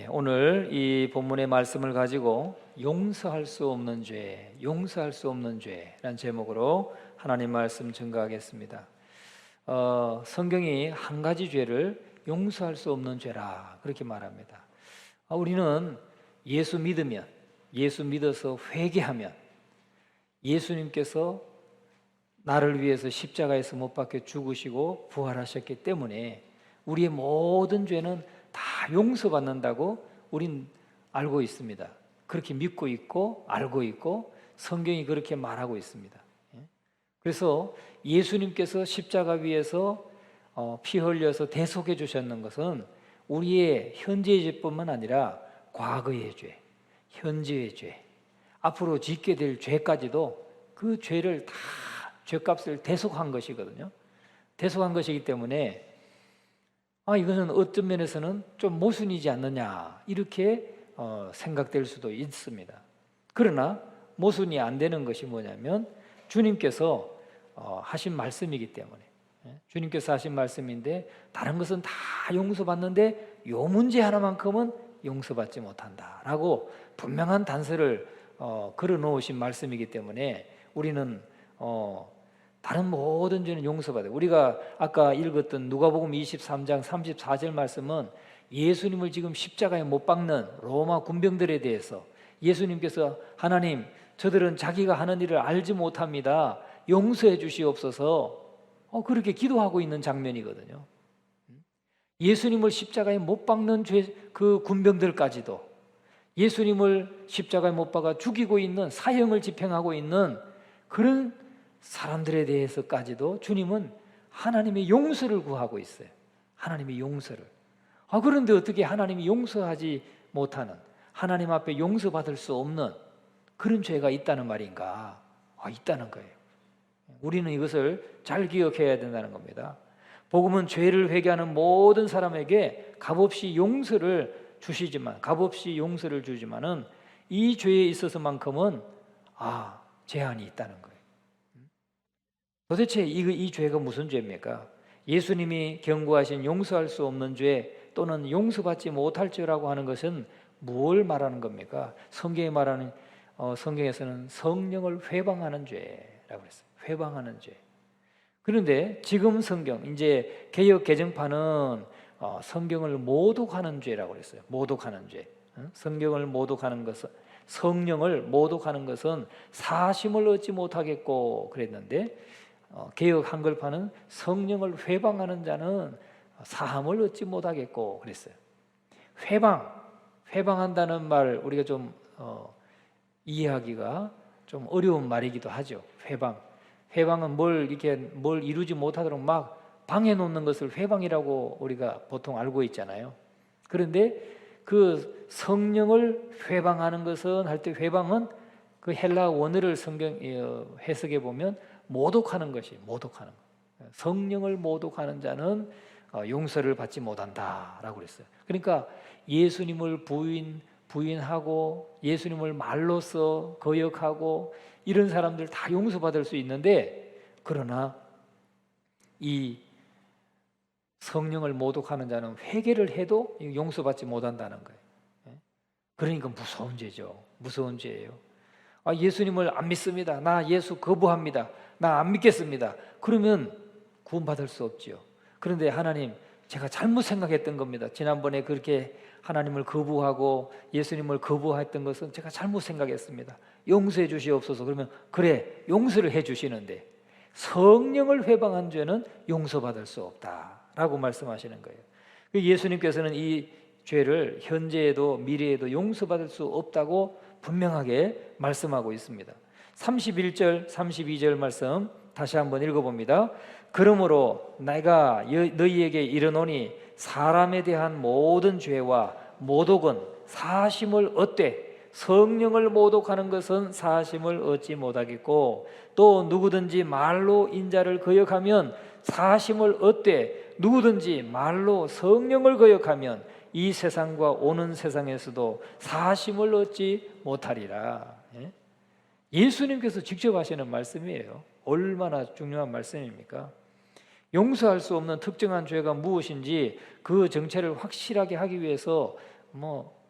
오늘 이 본문의 말씀을 가지고 용서할 수 없는 죄, 용서할 수 없는 죄라는 제목으로 하나님 말씀 증거하겠습니다. 성경이 한 가지 죄를 용서할 수 없는 죄라 그렇게 말합니다. 우리는 예수 믿으면, 예수 믿어서 회개하면 예수님께서 나를 위해서 십자가에서 못 박혀 죽으시고 부활하셨기 때문에 우리의 모든 죄는 다 용서받는다고 우린 알고 있습니다. 그렇게 믿고 있고 알고 있고 성경이 그렇게 말하고 있습니다. 그래서 예수님께서 십자가 위에서 피 흘려서 대속해 주셨는 것은 우리의 현재의 죄뿐만 아니라 과거의 죄, 현재의 죄, 앞으로 짓게 될 죄까지도 그 죄를 다 죄값을 대속한 것이거든요. 대속한 것이기 때문에 이것은 어떤 면에서는 좀 모순이지 않느냐 이렇게 생각될 수도 있습니다. 그러나 모순이 안 되는 것이 뭐냐면 주님께서 하신 말씀이기 때문에, 주님께서 하신 말씀인데 다른 것은 다 용서받는데 요 문제 하나만큼은 용서받지 못한다라고 분명한 단서를 걸어 놓으신 말씀이기 때문에 우리는 다른 모든 죄는 용서받아요. 우리가 아까 읽었던 누가복음 23장 34절 말씀은 예수님을 지금 십자가에 못 박는 로마 군병들에 대해서 예수님께서 하나님, 저들은 자기가 하는 일을 알지 못합니다. 용서해 주시옵소서. 그렇게 기도하고 있는 장면이거든요. 예수님을 십자가에 못 박는 그 군병들까지도 예수님을 십자가에 못 박아 죽이고 있는 사형을 집행하고 있는 그런 사람들에 대해서까지도 주님은 하나님의 용서를 구하고 있어요. 하나님의 용서를. 그런데 어떻게 하나님이 용서하지 못하는, 하나님 앞에 용서받을 수 없는 그런 죄가 있다는 말인가? 있다는 거예요. 우리는 이것을 잘 기억해야 된다는 겁니다. 복음은 죄를 회개하는 모든 사람에게 값없이 용서를 주시지만, 값없이 용서를 주지만은 이 죄에 있어서만큼은 제한이 있다는 거예요. 도대체 이 죄가 무슨 죄입니까? 예수님이 경고하신 용서할 수 없는 죄 또는 용서받지 못할 죄라고 하는 것은 뭘 말하는 겁니까? 성경이 말하는 성경에서는 성령을 회방하는 죄라고 했어요. 회방하는 죄. 그런데 지금 성경, 이제 개역 개정판은 성경을 모독하는 죄라고 했어요. 모독하는 죄. 성경을 모독하는 것은, 성령을 모독하는 것은 사심을 얻지 못하겠고 그랬는데 개역 한글판은 성령을 회방하는 자는 사함을 얻지 못하겠고 그랬어요. 회방한다는 말 우리가 좀 이해하기가 좀 어려운 말이기도 하죠. 회방은 뭘 이루지 못하도록 막 방해 놓는 것을 회방이라고 우리가 보통 알고 있잖아요. 그런데 그 성령을 회방하는 것은 할 때 회방은 그 헬라 원어를 성경 해석해 보면 모독하는 것이 모독하는 것. 성령을 모독하는 자는 용서를 받지 못한다라고 그랬어요. 그러니까 예수님을 부인하고 예수님을 말로써 거역하고 이런 사람들 다 용서받을 수 있는데, 그러나 이 성령을 모독하는 자는 회개를 해도 용서받지 못한다는 거예요. 그러니까 무서운 죄죠. 무서운 죄예요. 예수님을 안 믿습니다. 나 예수 거부합니다. 나 안 믿겠습니다. 그러면 구원받을 수 없지요. 그런데 하나님, 제가 잘못 생각했던 겁니다. 지난번에 그렇게 하나님을 거부하고 예수님을 거부했던 것은 제가 잘못 생각했습니다. 용서해 주시옵소서. 그러면 그래, 용서를 해 주시는데 성령을 회방한 죄는 용서받을 수 없다라고 말씀하시는 거예요. 예수님께서는 이 죄를 현재에도 미래에도 용서받을 수 없다고 분명하게 말씀하고 있습니다. 31절, 32절 말씀 다시 한번 읽어봅니다. 그러므로 내가 너희에게 이르노니 사람에 대한 모든 죄와 모독은 사심을 얻되 성령을 모독하는 것은 사심을 얻지 못하겠고, 또 누구든지 말로 인자를 거역하면 사심을 얻되 누구든지 말로 성령을 거역하면 이 세상과 오는 세상에서도 사심을 얻지 못하리라. 예수님께서 직접 하시는 말씀이에요. 얼마나 중요한 말씀입니까? 용서할 수 없는 특정한 죄가 무엇인지 그 정체를 확실하게 하기 위해서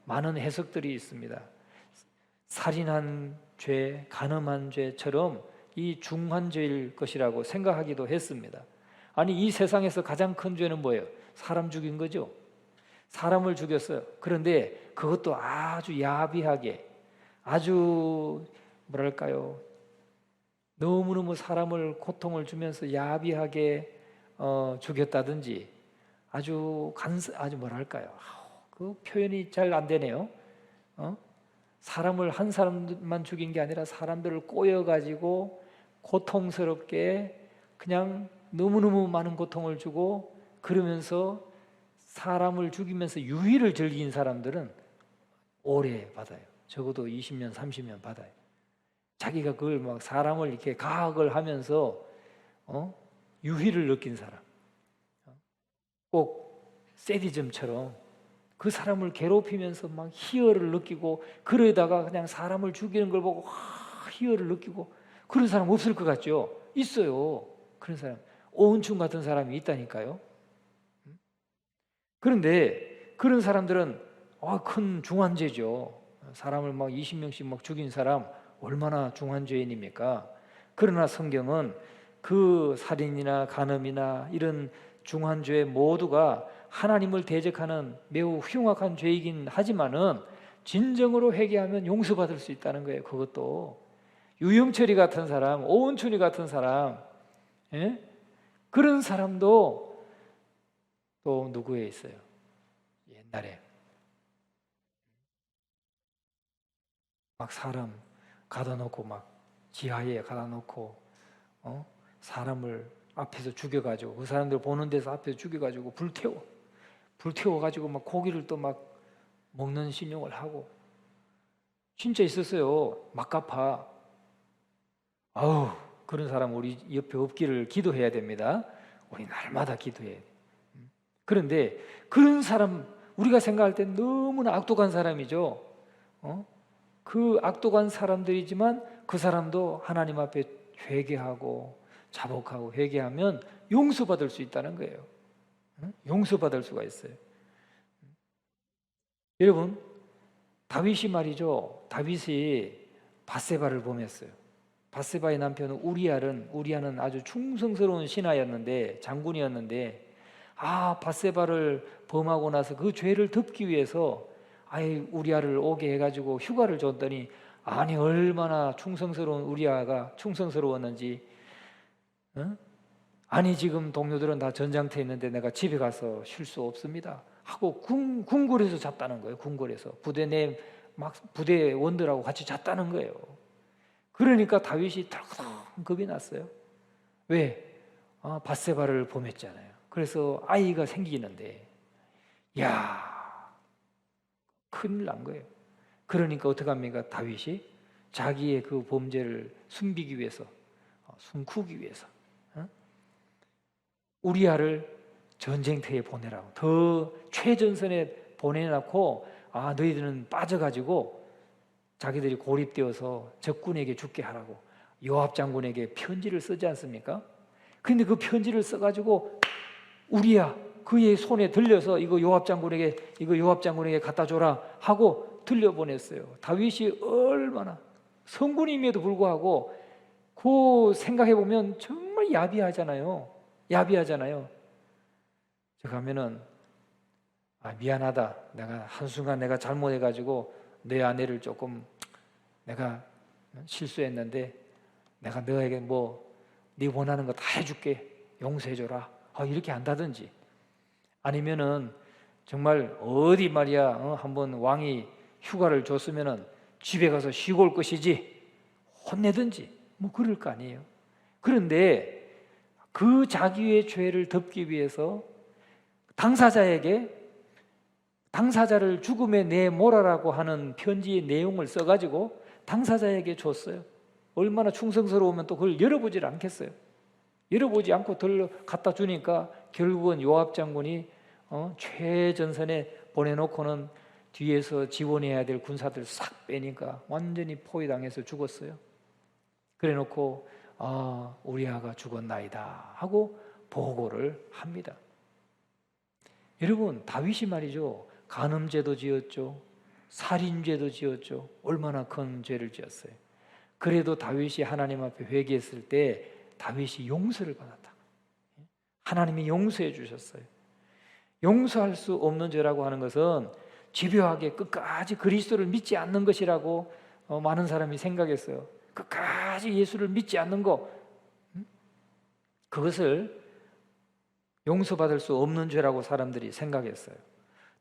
많은 해석들이 있습니다. 살인한 죄, 간음한 죄처럼 이 중한 죄일 것이라고 생각하기도 했습니다. 아니, 이 세상에서 가장 큰 죄는 뭐예요? 사람 죽인 거죠. 사람을 죽였어요. 그런데 그것도 아주 야비하게, 아주 뭐랄까요, 너무너무 사람을 고통을 주면서 야비하게 죽였다든지, 아주 뭐랄까요, 그 표현이 잘 안 되네요. 사람을 한 사람만 죽인 게 아니라 사람들을 꼬여가지고 고통스럽게 그냥 너무너무 많은 고통을 주고, 그러면서 사람을 죽이면서 유희를 즐긴 사람들은 오래 받아요. 적어도 20년, 30년 받아요. 자기가 그걸 막 사람을 이렇게 가학을 하면서 유희를 느낀 사람, 꼭 세디즘처럼 그 사람을 괴롭히면서 막 희열을 느끼고, 그러다가 그냥 사람을 죽이는 걸 보고 희열을 느끼고, 그런 사람 없을 것 같죠? 있어요. 그런 사람, 오은춘 같은 사람이 있다니까요. 그런데 그런 사람들은 큰 중환죄죠. 사람을 막 20명씩 막 죽인 사람 얼마나 중한 죄인입니까? 그러나 성경은 그 살인이나 간음이나 이런 중한 죄 모두가 하나님을 대적하는 매우 흉악한 죄이긴 하지만은 진정으로 회개하면 용서받을 수 있다는 거예요. 그것도 유영철이 같은 사람, 오은춘이 같은 사람, 예? 그런 사람도 또 누구에 있어요? 옛날에 막 사람 가다 놓고, 막 지하에 가다 놓고 사람을 앞에서 죽여가지고, 그 사람들 보는 데서 앞에서 죽여가지고 불태워가지고 막 고기를 또 막 먹는 신용을 하고, 진짜 있었어요. 막가파. 아우, 그런 사람 우리 옆에 없기를 기도해야 됩니다. 우리 날마다 기도해야 돼. 그런데 그런 사람, 우리가 생각할 때 너무나 악독한 사람이죠. 그 악독한 사람들이지만 그 사람도 하나님 앞에 회개하고 자복하고 회개하면 용서받을 수 있다는 거예요. 용서받을 수가 있어요. 여러분, 다윗이 말이죠. 다윗이 밧세바를 범했어요. 밧세바의 남편 우리아는 아주 충성스러운 신하였는데, 장군이었는데, 밧세바를 범하고 나서 그 죄를 덮기 위해서 우리아를 오게 해가지고 휴가를 줬더니, 아니 얼마나 충성스러운 우리아가 충성스러웠는지, 아니 지금 동료들은 다 전장터에 있는데 내가 집에 가서 쉴 수 없습니다 하고 궁궐에서 잤다는 거예요. 궁궐에서 부대 원들하고 같이 잤다는 거예요. 그러니까 다윗이 덜컥 겁이 났어요. 왜? 밧세바를 범했잖아요. 그래서 아이가 생기는데, 큰일 난 거예요. 그러니까 어떻게 합니까? 다윗이 자기의 그 범죄를 숨기기 위해서, 숨기기 위해서 우리아를 전쟁터에 보내라고, 더 최전선에 보내놓고, 너희들은 빠져가지고 자기들이 고립되어서 적군에게 죽게 하라고 요압 장군에게 편지를 쓰지 않습니까? 근데 그 편지를 써가지고 우리아 그의 손에 들려서 이거 요압 장군에게 갖다 줘라 하고 들려보냈어요. 다윗이 얼마나 성군임에도 불구하고 그 생각해보면 정말 야비하잖아요. 제가 하면은 미안하다, 내가 한순간 내가 잘못해가지고 내 아내를 조금 내가 실수했는데 내가 너에게 네 원하는 거 다 해줄게, 용서해줘라, 이렇게 한다든지, 아니면은 정말 어디 말이야 한번 왕이 휴가를 줬으면은 집에 가서 쉬고 올 것이지 혼내든지 그럴 거 아니에요. 그런데 그 자기의 죄를 덮기 위해서 당사자를 죽음에 내몰아라고 하는 편지의 내용을 써가지고 당사자에게 줬어요. 얼마나 충성스러우면 또 그걸 열어보질 않겠어요. 열어보지 않고 갖다 주니까 결국은 요압 장군이 최전선에 보내놓고는 뒤에서 지원해야 될 군사들 싹 빼니까 완전히 포위당해서 죽었어요. 그래놓고 우리아가 죽었나이다 하고 보고를 합니다. 여러분, 다윗이 말이죠, 간음죄도 지었죠. 살인죄도 지었죠. 얼마나 큰 죄를 지었어요. 그래도 다윗이 하나님 앞에 회개했을 때 다윗이 용서를 받았다. 하나님이 용서해 주셨어요. 용서할 수 없는 죄라고 하는 것은 집요하게 끝까지 그리스도를 믿지 않는 것이라고 많은 사람이 생각했어요. 끝까지 예수를 믿지 않는 것, 그것을 용서받을 수 없는 죄라고 사람들이 생각했어요.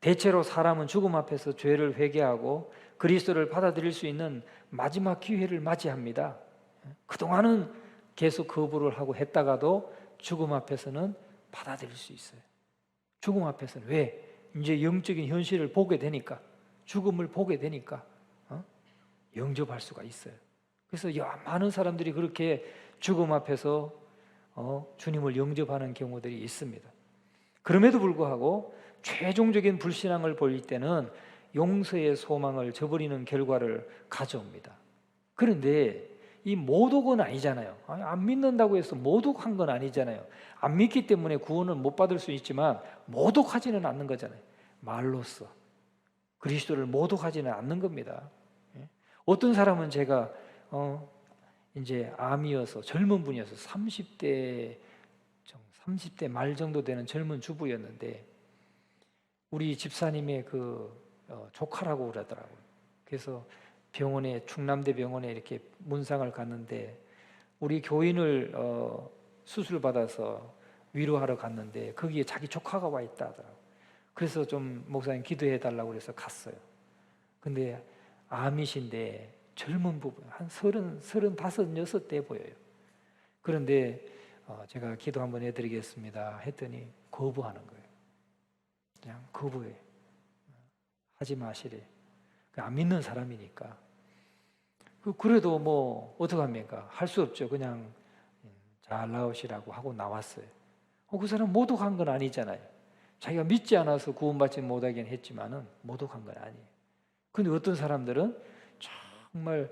대체로 사람은 죽음 앞에서 죄를 회개하고 그리스도를 받아들일 수 있는 마지막 기회를 맞이합니다. 그동안은 계속 거부를 하고 했다가도 죽음 앞에서는 받아들일 수 있어요. 죽음 앞에서는 왜? 이제 영적인 현실을 보게 되니까, 죽음을 보게 되니까 영접할 수가 있어요. 그래서 많은 사람들이 그렇게 죽음 앞에서 주님을 영접하는 경우들이 있습니다. 그럼에도 불구하고 최종적인 불신앙을 보일 때는 용서의 소망을 저버리는 결과를 가져옵니다. 그런데 이 모독은 아니잖아요. 안 믿는다고 해서 모독한 건 아니잖아요. 안 믿기 때문에 구원을 못 받을 수 있지만 모독하지는 않는 거잖아요. 말로써 그리스도를 모독하지는 않는 겁니다. 어떤 사람은 제가 이제 암이어서 젊은 분이어서 30대 말 정도 되는 젊은 주부였는데 우리 집사님의 조카라고 그러더라고요. 그래서 충남대 병원에 이렇게 문상을 갔는데 우리 교인을 수술받아서 위로하러 갔는데 거기에 자기 조카가 와 있다 하더라고요. 그래서 좀 목사님 기도해 달라고 그래서 갔어요. 근데 암이신데 젊은 부분 한 35, 6대 보여요. 그런데 제가 기도 한번 해드리겠습니다 했더니 거부하는 거예요. 그냥 거부해. 하지 마시래. 안 믿는 사람이니까. 그래도 뭐 어떡합니까? 할 수 없죠. 그냥 잘 나오시라고 하고 나왔어요. 그 사람 모독한 건 아니잖아요. 자기가 믿지 않아서 구원받지 못하긴 했지만은 모독한 건 아니에요. 근데 어떤 사람들은 정말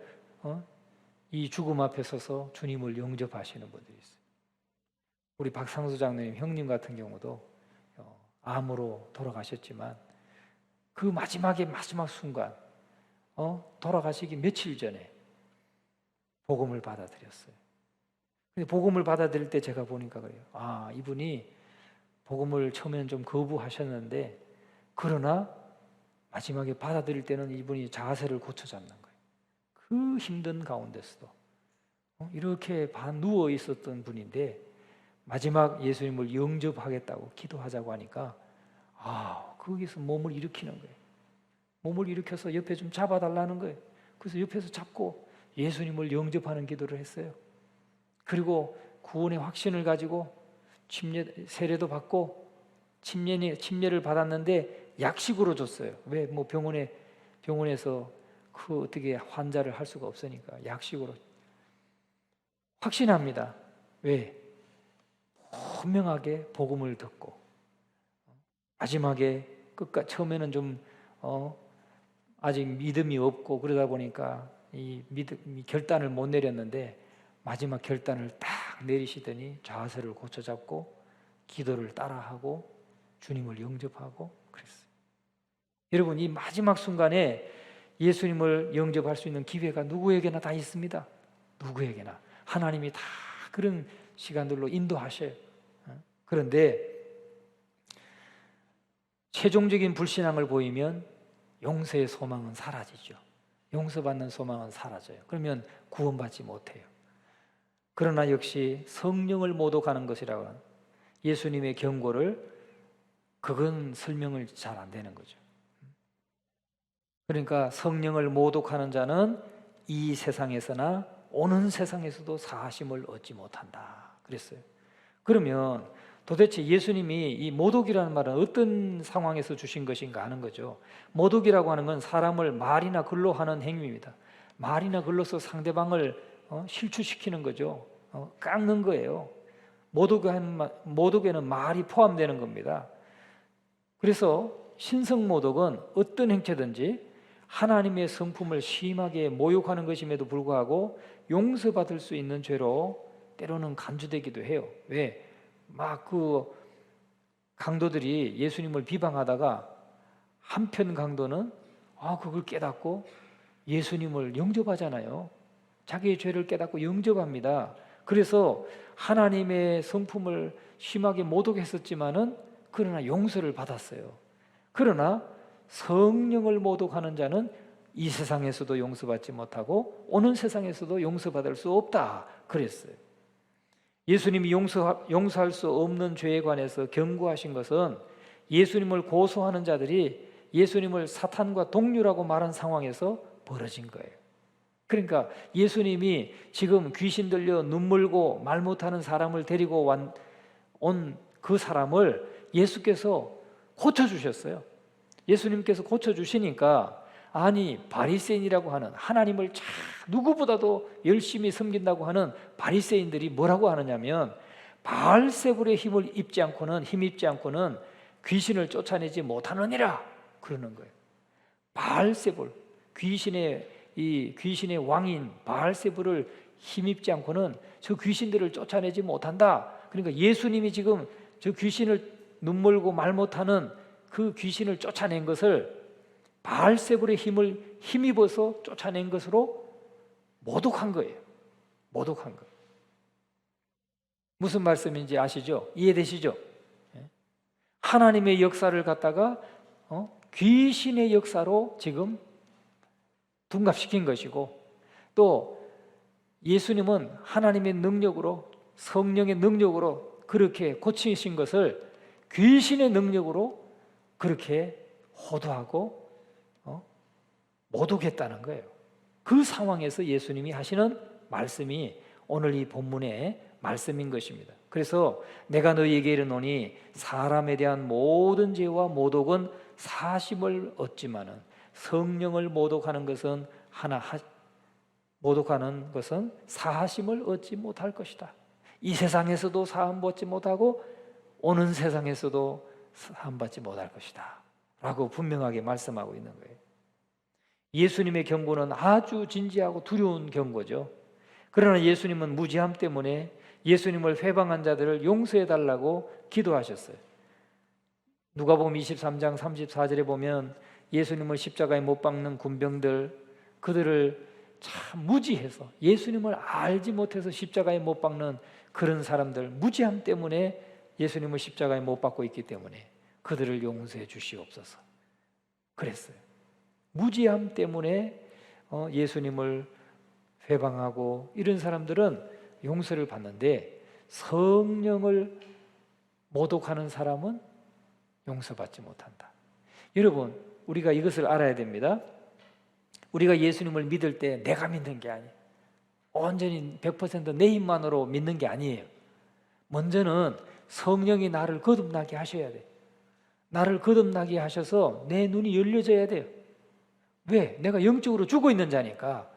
이 죽음 앞에 서서 주님을 영접하시는 분들이 있어요. 우리 박상수 장로님 형님 같은 경우도 암으로 돌아가셨지만 그 마지막 순간 돌아가시기 며칠 전에 복음을 받아들였어요. 근데 복음을 받아들일 때 제가 보니까 그래요. 이분이 복음을 처음에는 좀 거부하셨는데 그러나 마지막에 받아들일 때는 이분이 자세를 고쳐 잡는 거예요. 그 힘든 가운데서도 이렇게 누워 있었던 분인데 마지막 예수님을 영접하겠다고 기도하자고 하니까 거기서 몸을 일으키는 거예요. 몸을 일으켜서 옆에 좀 잡아달라는 거예요. 그래서 옆에서 잡고 예수님을 영접하는 기도를 했어요. 그리고 구원의 확신을 가지고 세례도 받고 침례를 받았는데 약식으로 줬어요. 왜? 뭐 병원에서 어떻게 환자를 할 수가 없으니까 약식으로 확신합니다. 왜? 분명하게 복음을 듣고 마지막에 처음에는 좀 아직 믿음이 없고 그러다 보니까 이 결단을 못 내렸는데 마지막 결단을 딱 내리시더니 자세를 고쳐잡고 기도를 따라하고 주님을 영접하고 그랬어요. 여러분, 이 마지막 순간에 예수님을 영접할 수 있는 기회가 누구에게나 다 있습니다. 누구에게나. 하나님이 다 그런 시간들로 인도하셔요. 그런데 최종적인 불신앙을 보이면 용서의 소망은 사라지죠. 용서받는 소망은 사라져요. 그러면 구원받지 못해요. 그러나 역시 성령을 모독하는 것이라고 하는 예수님의 경고를 그건 설명을 잘 안 되는 거죠. 그러니까 성령을 모독하는 자는 이 세상에서나 오는 세상에서도 사하심을 얻지 못한다 그랬어요. 그러면 도대체 예수님이 이 모독이라는 말은 어떤 상황에서 주신 것인가 하는 거죠. 모독이라고 하는 건 사람을 말이나 글로 하는 행위입니다. 말이나 글로서 상대방을 실추시키는 거죠. 깎는 거예요. 모독에는 말이 포함되는 겁니다. 그래서 신성모독은 어떤 행체든지 하나님의 성품을 심하게 모욕하는 것임에도 불구하고 용서받을 수 있는 죄로 때로는 간주되기도 해요. 왜? 막 강도들이 예수님을 비방하다가 한편 강도는 그걸 깨닫고 예수님을 영접하잖아요. 자기의 죄를 깨닫고 영접합니다. 그래서 하나님의 성품을 심하게 모독했었지만은 그러나 용서를 받았어요. 그러나 성령을 모독하는 자는 이 세상에서도 용서받지 못하고 오는 세상에서도 용서받을 수 없다 그랬어요. 예수님이 용서할 수 없는 죄에 관해서 경고하신 것은 예수님을 고소하는 자들이 예수님을 사탄과 동료라고 말한 상황에서 벌어진 거예요. 그러니까 예수님이 지금 귀신 들려 눈물고 말 못하는 사람을 데리고 온 그 사람을 예수께서 고쳐주셨어요. 예수님께서 고쳐주시니까 아니 바리새인이라고 하는 하나님을 누구보다도 열심히 섬긴다고 하는 바리새인들이 뭐라고 하느냐면 바알세불의 힘을 힘입지 않고는 귀신을 쫓아내지 못하느니라 그러는 거예요. 바알세불 귀신의 왕인 바알세불을 힘입지 않고는 저 귀신들을 쫓아내지 못한다. 그러니까 예수님이 지금 저 귀신을 눈물고 말 못하는 그 귀신을 쫓아낸 것을 바알세불의 힘을 힘입어서 쫓아낸 것으로 모독한 거예요. 모독한 거. 무슨 말씀인지 아시죠? 이해되시죠? 하나님의 역사를 갖다가 귀신의 역사로 지금 둔갑시킨 것이고, 또 예수님은 하나님의 능력으로 성령의 능력으로 그렇게 고치신 것을 귀신의 능력으로 그렇게 호도하고 모독했다는 거예요. 그 상황에서 예수님이 하시는 말씀이 오늘 이 본문의 말씀인 것입니다. 그래서 내가 너희에게 이르노니 사람에 대한 모든 죄와 모독은 사심을 얻지만은 성령을 모독하는 것은 사하심을 얻지 못할 것이다. 이 세상에서도 사함 받지 못하고 오는 세상에서도 사함 받지 못할 것이다 라고 분명하게 말씀하고 있는 거예요. 예수님의 경고는 아주 진지하고 두려운 경고죠. 그러나 예수님은 무지함 때문에 예수님을 회방한 자들을 용서해 달라고 기도하셨어요. 누가복음 23장 34절에 보면 예수님을 십자가에 못 박는 군병들, 그들을 참 무지해서 예수님을 알지 못해서 십자가에 못 박는 그런 사람들, 무지함 때문에 예수님을 십자가에 못 박고 있기 때문에 그들을 용서해 주시옵소서 그랬어요. 무지함 때문에 예수님을 회방하고 이런 사람들은 용서를 받는데 성령을 모독하는 사람은 용서받지 못한다. 여러분, 우리가 이것을 알아야 됩니다. 우리가 예수님을 믿을 때 내가 믿는 게 아니에요. 온전히 100%내 힘만으로 믿는 게 아니에요. 먼저는 성령이 나를 거듭나게 하셔야 돼요. 나를 거듭나게 하셔서 내 눈이 열려져야 돼요. 왜? 내가 영적으로 죽어있는 자니까.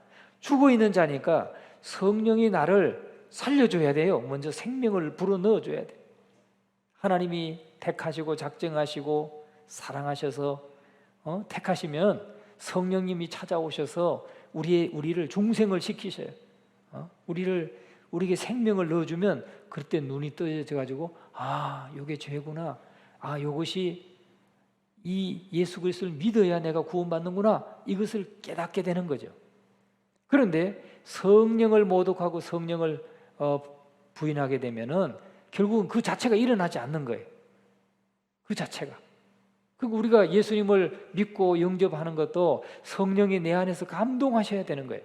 성령이 나를 살려줘야 돼요. 먼저 생명을 불어넣어줘야 돼요. 하나님이 택하시고 작정하시고 사랑하셔서 택하시면 성령님이 찾아오셔서 우리를 중생을 시키셔요. 우리에게 생명을 넣어주면 그때 눈이 떠져가지고 이게 죄구나. 이것이 이 예수 그리스도를 믿어야 내가 구원받는구나. 이것을 깨닫게 되는 거죠. 그런데 성령을 모독하고 성령을 부인하게 되면은 결국은 그 자체가 일어나지 않는 거예요. 그 자체가. 그리고 우리가 예수님을 믿고 영접하는 것도 성령이 내 안에서 감동하셔야 되는 거예요.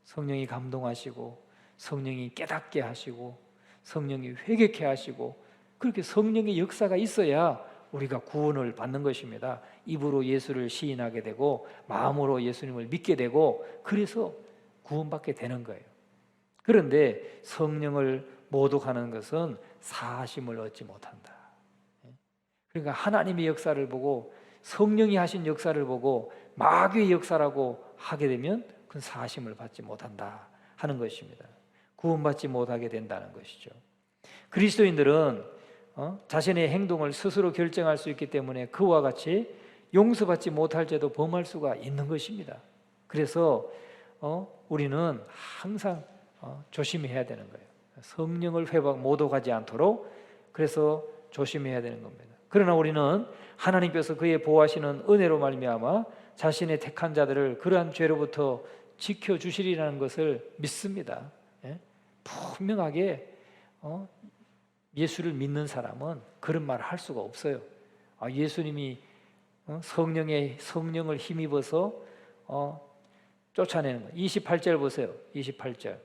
성령이 감동하시고 성령이 깨닫게 하시고 성령이 회개케 하시고 그렇게 성령의 역사가 있어야 우리가 구원을 받는 것입니다. 입으로 예수를 시인하게 되고 마음으로 예수님을 믿게 되고 그래서 구원받게 되는 거예요. 그런데 성령을 모독하는 것은 사하심을 얻지 못한다. 그러니까 하나님의 역사를 보고 성령이 하신 역사를 보고 마귀의 역사라고 하게 되면 그건 사하심을 받지 못한다 하는 것입니다. 구원받지 못하게 된다는 것이죠. 그리스도인들은 자신의 행동을 스스로 결정할 수 있기 때문에 그와 같이 용서받지 못할 죄도 범할 수가 있는 것입니다. 그래서 우리는 항상 조심해야 되는 거예요. 성령을 모독하지 않도록 그래서 조심해야 되는 겁니다. 그러나 우리는 하나님께서 그의 보호하시는 은혜로 말미암아 자신의 택한 자들을 그러한 죄로부터 지켜주시리라는 것을 믿습니다. 예? 분명하게 예수를 믿는 사람은 그런 말을 할 수가 없어요. 예수님이 성령을 힘입어서 쫓아내는 거. 28절 보세요. 28절.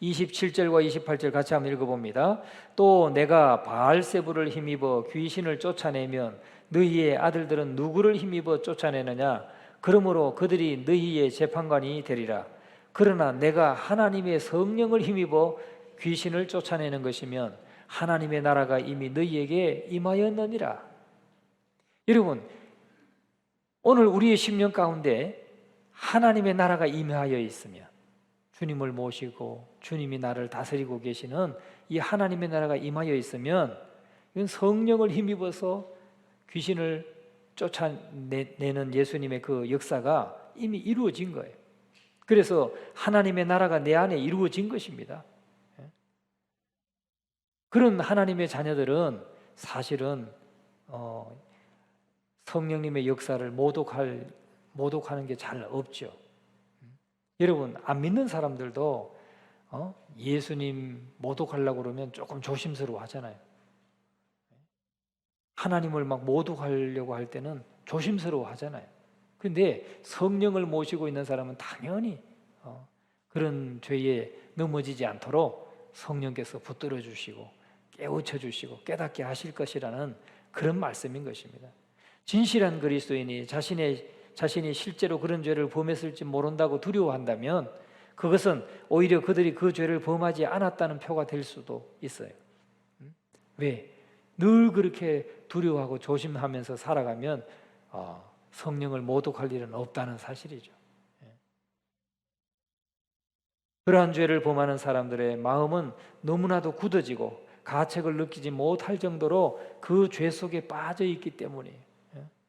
27절과 28절 같이 한번 읽어봅니다. 또 내가 바알세부를 힘입어 귀신을 쫓아내면 너희의 아들들은 누구를 힘입어 쫓아내느냐? 그러므로 그들이 너희의 재판관이 되리라. 그러나 내가 하나님의 성령을 힘입어 귀신을 쫓아내는 것이면 하나님의 나라가 이미 너희에게 임하였느니라. 여러분, 오늘 우리의 심령 가운데 하나님의 나라가 임하여 있으면, 주님을 모시고 주님이 나를 다스리고 계시는 이 하나님의 나라가 임하여 있으면, 이건 성령을 힘입어서 귀신을 쫓아내는 예수님의 그 역사가 이미 이루어진 거예요. 그래서 하나님의 나라가 내 안에 이루어진 것입니다. 그런 하나님의 자녀들은 사실은 성령님의 역사를 모독하는 게 잘 없죠. 여러분, 안 믿는 사람들도 예수님 모독하려고 그러면 조금 조심스러워 하잖아요. 하나님을 막 모독하려고 할 때는 조심스러워 하잖아요. 그런데 성령을 모시고 있는 사람은 당연히 그런 죄에 넘어지지 않도록 성령께서 붙들어 주시고 깨우쳐 주시고 깨닫게 하실 것이라는 그런 말씀인 것입니다. 진실한 그리스도인이 자신이 실제로 그런 죄를 범했을지 모른다고 두려워한다면 그것은 오히려 그들이 그 죄를 범하지 않았다는 표가 될 수도 있어요. 왜? 늘 그렇게 두려워하고 조심하면서 살아가면 성령을 모독할 일은 없다는 사실이죠. 그러한 죄를 범하는 사람들의 마음은 너무나도 굳어지고 가책을 느끼지 못할 정도로 그 죄 속에 빠져 있기 때문이에요.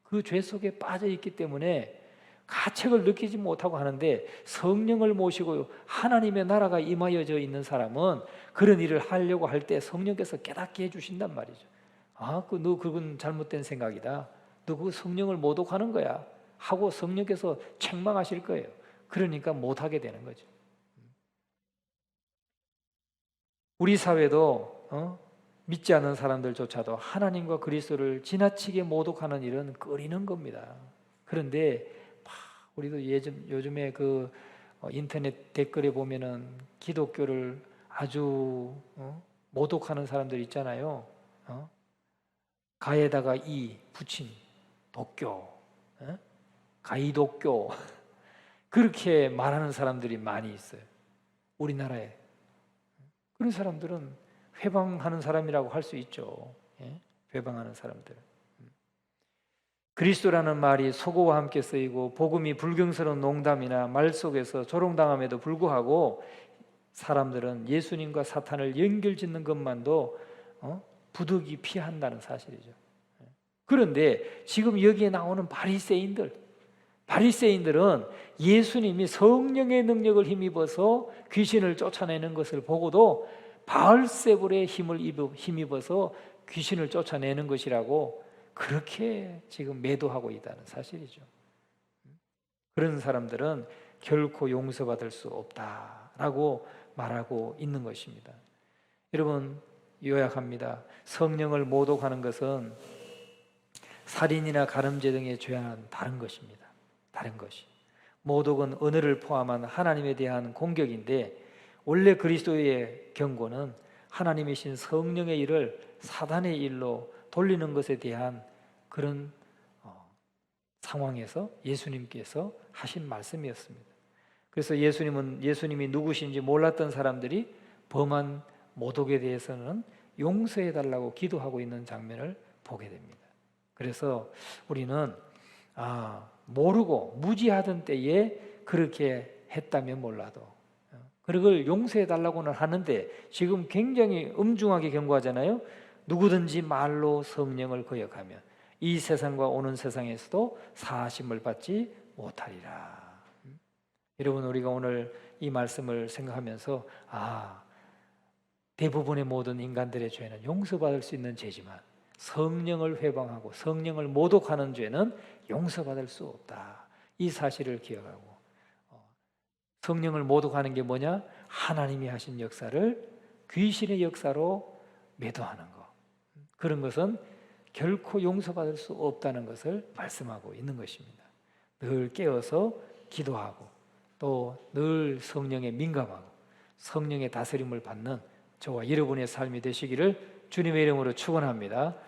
그 죄 속에 빠져 있기 때문에 가책을 느끼지 못하고 하는데, 성령을 모시고 하나님의 나라가 임하여져 있는 사람은 그런 일을 하려고 할 때 성령께서 깨닫게 해주신단 말이죠. 너 그건 잘못된 생각이다. 너 그 성령을 모독하는 거야 하고 성령께서 책망하실 거예요. 그러니까 못하게 되는 거죠. 우리 사회도 믿지 않는 사람들조차도 하나님과 그리스도를 지나치게 모독하는 일은 꺼리는 겁니다. 그런데 우리도 요즘에 그 인터넷 댓글에 보면은 기독교를 아주 모독하는 사람들 있잖아요. 가에다가 이 붙인 독교, 가이독교 그렇게 말하는 사람들이 많이 있어요. 우리나라에. 그런 사람들은 회방하는 사람이라고 할 수 있죠. 회방하는 사람들. 그리스도라는 말이 속어와 함께 쓰이고 복음이 불경스러운 농담이나 말 속에서 조롱당함에도 불구하고 사람들은 예수님과 사탄을 연결짓는 것만도 부득이 피한다는 사실이죠. 그런데 지금 여기에 나오는 바리새인들은 예수님이 성령의 능력을 힘입어서 귀신을 쫓아내는 것을 보고도 바알세불의 힘을 힘입어서 귀신을 쫓아내는 것이라고 그렇게 지금 매도하고 있다는 사실이죠. 그런 사람들은 결코 용서받을 수 없다라고 말하고 있는 것입니다. 여러분, 요약합니다. 성령을 모독하는 것은 살인이나 가늠죄 등의 죄와는 다른 것입니다. 다른 것이. 모독은 언어를 포함한 하나님에 대한 공격인데, 원래 그리스도의 경고는 하나님이신 성령의 일을 사단의 일로 돌리는 것에 대한 그런 상황에서 예수님께서 하신 말씀이었습니다. 그래서 예수님이 누구신지 몰랐던 사람들이 범한 모독에 대해서는 용서해달라고 기도하고 있는 장면을 보게 됩니다. 그래서 우리는 모르고 무지하던 때에 그렇게 했다면 몰라도 그걸 용서해달라고는 하는데 지금 굉장히 엄중하게 경고하잖아요. 누구든지 말로 성령을 거역하면 이 세상과 오는 세상에서도 사하심을 받지 못하리라. 여러분, 우리가 오늘 이 말씀을 생각하면서 대부분의 모든 인간들의 죄는 용서받을 수 있는 죄지만 성령을 회방하고 성령을 모독하는 죄는 용서받을 수 없다. 이 사실을 기억하고, 성령을 모독하는 게 뭐냐? 하나님이 하신 역사를 귀신의 역사로 매도하는 것. 그런 것은 결코 용서받을 수 없다는 것을 말씀하고 있는 것입니다. 늘 깨어서 기도하고 또 늘 성령에 민감하고 성령의 다스림을 받는 저와 여러분의 삶이 되시기를 주님의 이름으로 축원합니다.